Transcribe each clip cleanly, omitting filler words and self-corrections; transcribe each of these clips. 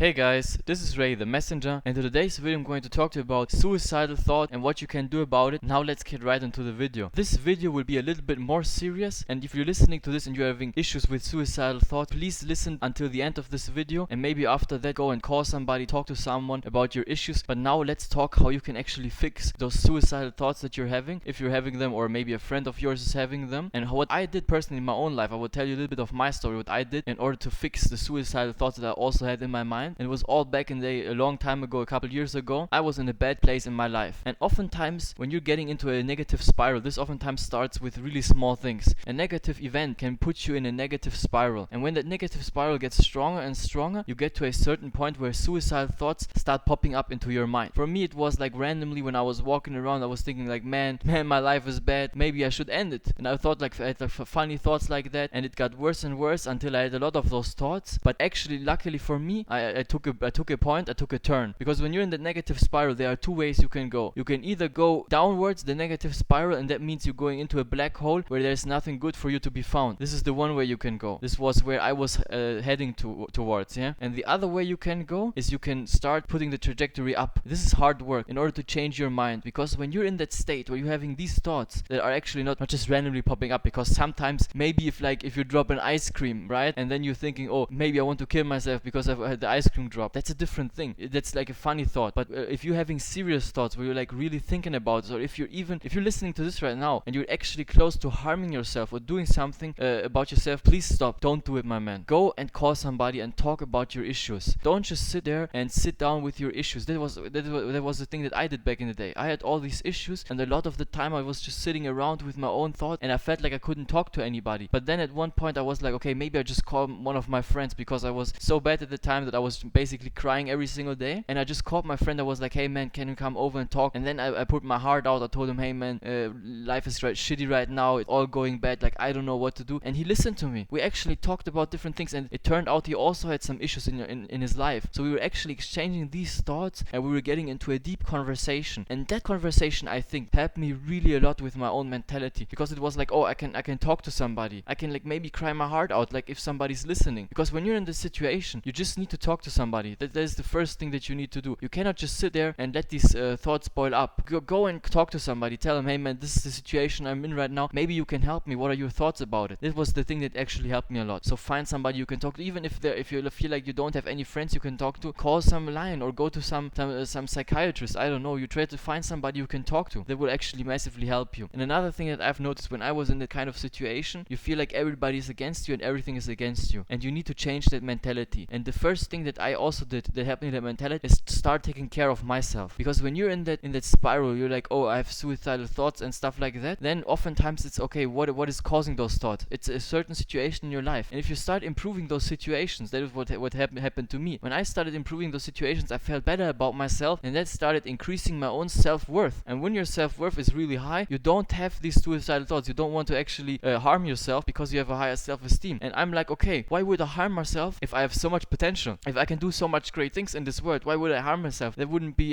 Hey guys, this is Ray the Messenger, and in today's video I'm going to talk to you about suicidal thought and what you can do about it. Now let's get right into the video. This video will be a little bit more serious, and if you're listening to this and you're having issues with suicidal thought, please listen until the end of this video, and maybe after that go and call somebody, talk to someone about your issues. But now let's talk how you can actually fix those suicidal thoughts that you're having, if you're having them, or maybe a friend of yours is having them. And what I did personally in my own life, I will tell you a little bit of my story, what I did in order to fix the suicidal thoughts that I also had in my mind. And it was all back in the day, a long time ago, a couple years ago. I was in a bad place in my life, and oftentimes when you're getting into a negative spiral, this oftentimes starts with really small things. A negative event can put you in a negative spiral, and when that negative spiral gets stronger and stronger, you get to a certain point where suicidal thoughts start popping up into your mind. For me, it was like randomly when I was walking around, I was thinking like, man, my life is bad, maybe I should end it. And I thought like, I had like funny thoughts like that, and it got worse and worse until I had a lot of those thoughts. But actually, luckily for me, I took a turn, because when you're in the negative spiral, there are two ways you can go. You can either go downwards the negative spiral, and that means you're going into a black hole where there's nothing good for you to be found. This is the one way you can go. This was where I was heading towards, yeah. And the other way you can go is you can start putting the trajectory up. This is hard work in order to change your mind, because when you're in that state where you're having these thoughts that are actually not just randomly popping up, because sometimes maybe if you drop an ice cream, right, and then you're thinking, oh, maybe I want to kill myself because I've had the ice cream drop. That's a different thing. That's like a funny thought. But if you're having serious thoughts where you're like really thinking about it, or if you're listening to this right now and you're actually close to harming yourself or doing something about yourself, please stop. Don't do it, my man. Go and call somebody and talk about your issues. Don't just sit there and sit down with your issues. That was the thing that I did back in the day. I had all these issues, and a lot of the time I was just sitting around with my own thoughts, and I felt like I couldn't talk to anybody. But then at one point I was like, okay, maybe I just call one of my friends, because I was so bad at the time that I was basically crying every single day. And I just called my friend. I was like, hey man, can you come over and talk? And then I put my heart out. I told him, hey man, life is shitty right now, it's all going bad, like I don't know what to do. And he listened to me. We actually talked about different things, and it turned out he also had some issues in his life. So we were actually exchanging these thoughts, and we were getting into a deep conversation. And that conversation, I think, helped me really a lot with my own mentality, because it was like, oh, I can talk to somebody. I can like maybe cry my heart out, like if somebody's listening. Because when you're in this situation, you just need to talk to somebody. That is the first thing that you need to do. You cannot just sit there and let these thoughts boil up. Go and talk to somebody. Tell them, hey man, this is the situation I'm in right now. Maybe you can help me. What are your thoughts about it? This was the thing that actually helped me a lot. So find somebody you can talk to. Even if you feel like you don't have any friends you can talk to, call some line or go to some psychiatrist. I don't know. You try to find somebody you can talk to. That will actually massively help you. And another thing that I've noticed when I was in that kind of situation, you feel like everybody's against you and everything is against you. And you need to change that mentality. And the first thing that I also did that helped me that mentality is to start taking care of myself. Because when you're in that spiral, you're like, oh, I have suicidal thoughts and stuff like that, then oftentimes it's okay, what is causing those thoughts? It's a certain situation in your life. And if you start improving those situations, that is what happened to me. When I started improving those situations, I felt better about myself, and that started increasing my own self-worth. And when your self-worth is really high, you don't have these suicidal thoughts. You don't want to actually harm yourself, because you have a higher self-esteem. And I'm like, okay, why would I harm myself if I have so much potential? If I can do so much great things in this world, why would I harm myself? That wouldn't be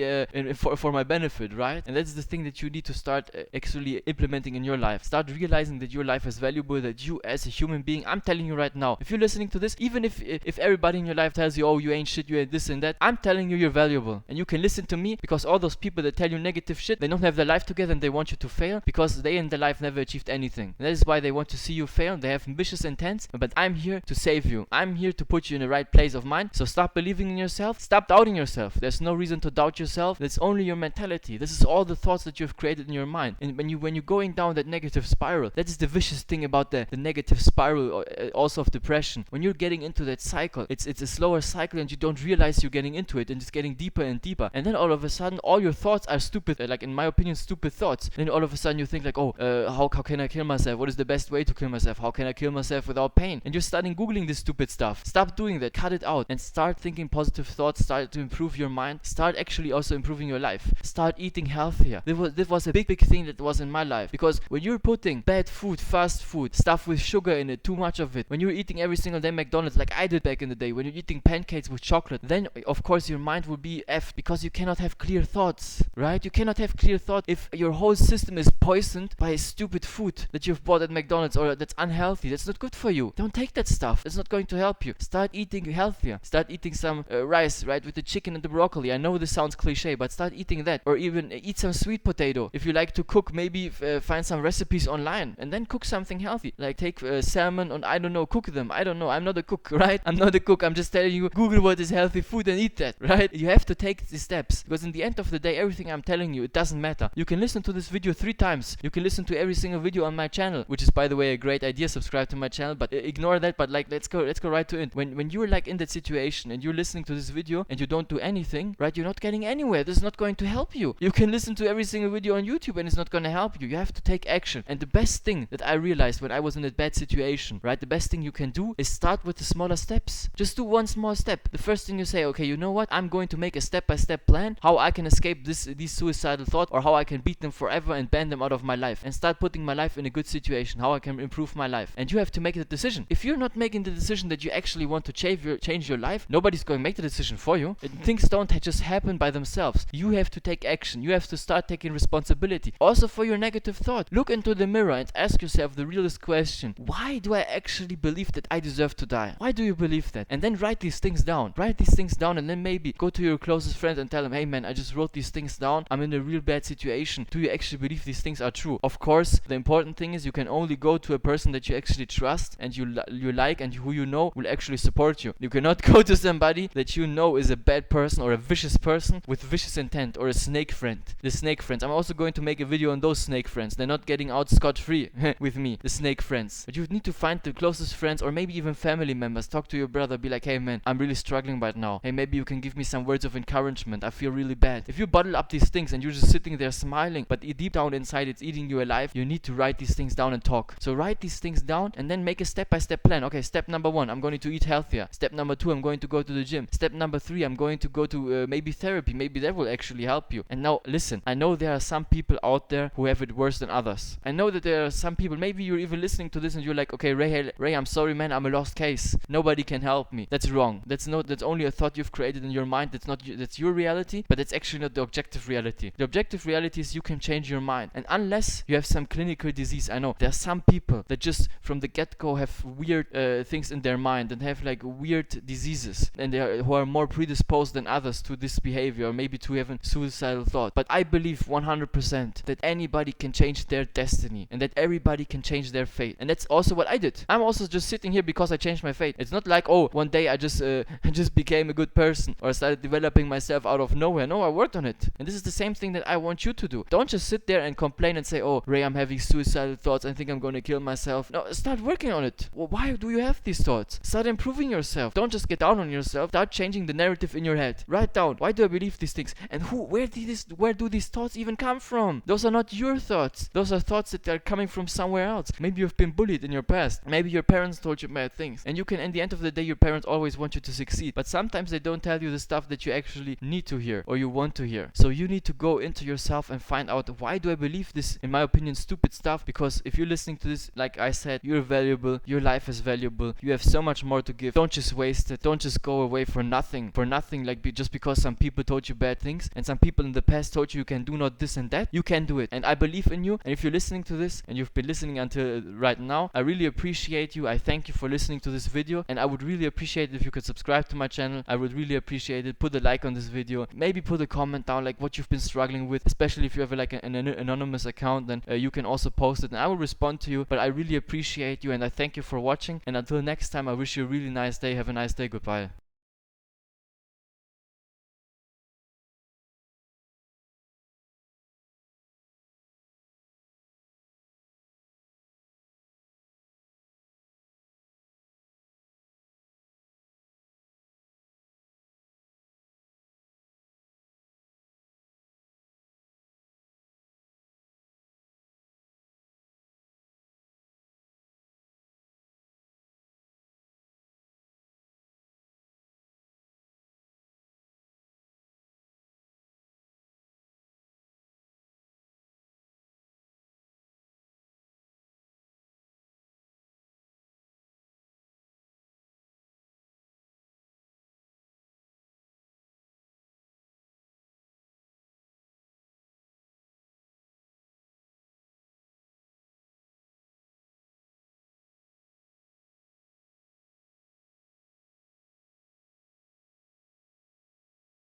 for my benefit, right? And that's the thing that you need to start actually implementing in your life. Start realizing that your life is valuable, that you as a human being, I'm telling you right now, if you're listening to this, even if everybody in your life tells you, oh, you ain't shit, you ain't this and that, I'm telling you, you're valuable. And you can listen to me, because all those people that tell you negative shit, they don't have their life together and they want you to fail, because they in their life never achieved anything. And that is why they want to see you fail. They have ambitious intents, but I'm here to save you. I'm here to put you in the right place of mind. So stop believing in yourself. Stop doubting yourself. There's no reason to doubt yourself. That's only your mentality. This is all the thoughts that you've created in your mind. And when you're going down that negative spiral, that is the vicious thing about the negative spiral, also of depression. When you're getting into that cycle, it's a slower cycle, and you don't realize you're getting into it, and it's getting deeper and deeper. And then all of a sudden, all your thoughts are stupid, like in my opinion, stupid thoughts. Then all of a sudden you think like, oh, how can I kill myself? What is the best way to kill myself? How can I kill myself without pain? And you're starting googling this stupid stuff. Stop doing that. Cut it out and start thinking positive thoughts. Start to improve your mind. Start actually also improving your life. Start eating healthier. This was a big thing that was in my life, because when you're putting bad food, fast food, stuff with sugar in it, too much of it, when you're eating every single day McDonald's like I did back in the day, when you're eating pancakes with chocolate, then of course your mind will be effed, because you cannot have clear thoughts, right? You cannot have clear thoughts if your whole system is poisoned by stupid food that you've bought at McDonald's, or that's unhealthy. That's not good for you. Don't take that stuff. It's not going to help you. Start eating healthier. Start eating some rice, right, with the chicken and the broccoli. I know this sounds cliche, but start eating that. Or even eat some sweet potato. If you like to cook, maybe find some recipes online and then cook something healthy. Like take salmon and I don't know, cook them. I don't know. I'm not a cook, right? I'm not a cook. I'm just telling you, Google what is healthy food and eat that, right? You have to take the steps, because in the end of the day, everything I'm telling you, it doesn't matter. You can listen to this video 3 times. You can listen to every single video on my channel, which is, by the way, a great idea. Subscribe to my channel, but ignore that. But like, let's go right to it. When you're like in that situation and you're listening to this video and you don't do anything, right? You're not getting anywhere. This is not going to help you. You can listen to every single video on YouTube and it's not going to help you. You have to take action. And the best thing that I realized when I was in a bad situation, right? The best thing you can do is start with the smaller steps. Just do one small step. The first thing you say, okay, you know what? I'm going to make a step-by-step plan how I can escape these suicidal thoughts, or how I can beat them forever and ban them out of my life, and start putting my life in a good situation, how I can improve my life. And you have to make the decision. If you're not making the decision that you actually want to change your life, nobody's going to make the decision for you. Things don't just happen by themselves. You have to take action. You have to start taking responsibility. Also for your negative thought. Look into the mirror and ask yourself the realest question. Why do I actually believe that I deserve to die? Why do you believe that? And then write these things down. Write these things down, and then maybe go to your closest friend and tell them, hey man, I just wrote these things down. I'm in a real bad situation. Do you actually believe these things are true? Of course, the important thing is you can only go to a person that you actually trust and you like and who you know will actually support you. You cannot go to somebody that you know is a bad person or a vicious person with vicious intent, or a snake friend. The snake friends. I'm also going to make a video on those snake friends. They're not getting out scot-free with me, the snake friends. But you need to find the closest friends, or maybe even family members. Talk to your brother. Be like, hey man, I'm really struggling right now. Hey, maybe you can give me some words of encouragement. I feel really bad. If you bottle up these things and you're just sitting there smiling, but deep down inside it's eating you alive, you need to write these things down and talk. So write these things down and then make a step-by-step plan. Okay, step number 1, I'm going to eat healthier. Step number 2, I'm going to go to the gym. Step number 3, I'm going to go to maybe therapy. Maybe that will actually help you. And now listen, I know there are some people out there who have it worse than others. I know that there are some people, maybe you're even listening to this and you're like, okay, Ray, I'm sorry man, I'm a lost case. Nobody can help me. That's wrong. That's only a thought you've created in your mind. That's your reality, but it's actually not the objective reality. The objective reality is you can change your mind. And unless you have some clinical disease, I know there are some people that just from the get-go have weird things in their mind and have like weird diseases, and who are more predisposed than others to this behavior, or maybe to having suicidal thought. But I believe 100% that anybody can change their destiny and that everybody can change their fate. And that's also what I did. I'm also just sitting here because I changed my fate. It's not like, oh, one day I just became a good person or started developing myself out of nowhere. No, I worked on it. And this is the same thing that I want you to do. Don't just sit there and complain and say, oh, Ray, I'm having suicidal thoughts. I think I'm going to kill myself. No, start working on it. Well, why do you have these thoughts? Start improving yourself. Don't just get down on yourself. Start changing the narrative in your head. Write down, why do I believe these things? And where do these thoughts even come from? Those are not your thoughts. Those are thoughts that are coming from somewhere else. Maybe you've been bullied in your past. Maybe your parents told you bad things. And you can, in the end of the day, your parents always want you to succeed. But sometimes they don't tell you the stuff that you actually need to hear or you want to hear. So you need to go into yourself and find out, why do I believe this, in my opinion, stupid stuff? Because if you're listening to this, like I said, you're valuable. Your life is valuable. You have so much more to give. Don't just waste it. Don't just go away for nothing. Like just because some people told you bad things and some people in the past told you can do not this and that. You can do it. And I believe in you. And if you're listening to this and you've been listening until right now, I really appreciate you. I thank you for listening to this video. And I would really appreciate it if you could subscribe to my channel. I would really appreciate it. Put a like on this video. Maybe put a comment down like what you've been struggling with. Especially if you have like an anonymous account, then you can also post it and I will respond to you. But I really appreciate you and I thank you for watching. And until next time, I wish you a really nice day. Have a nice day. Goodbye.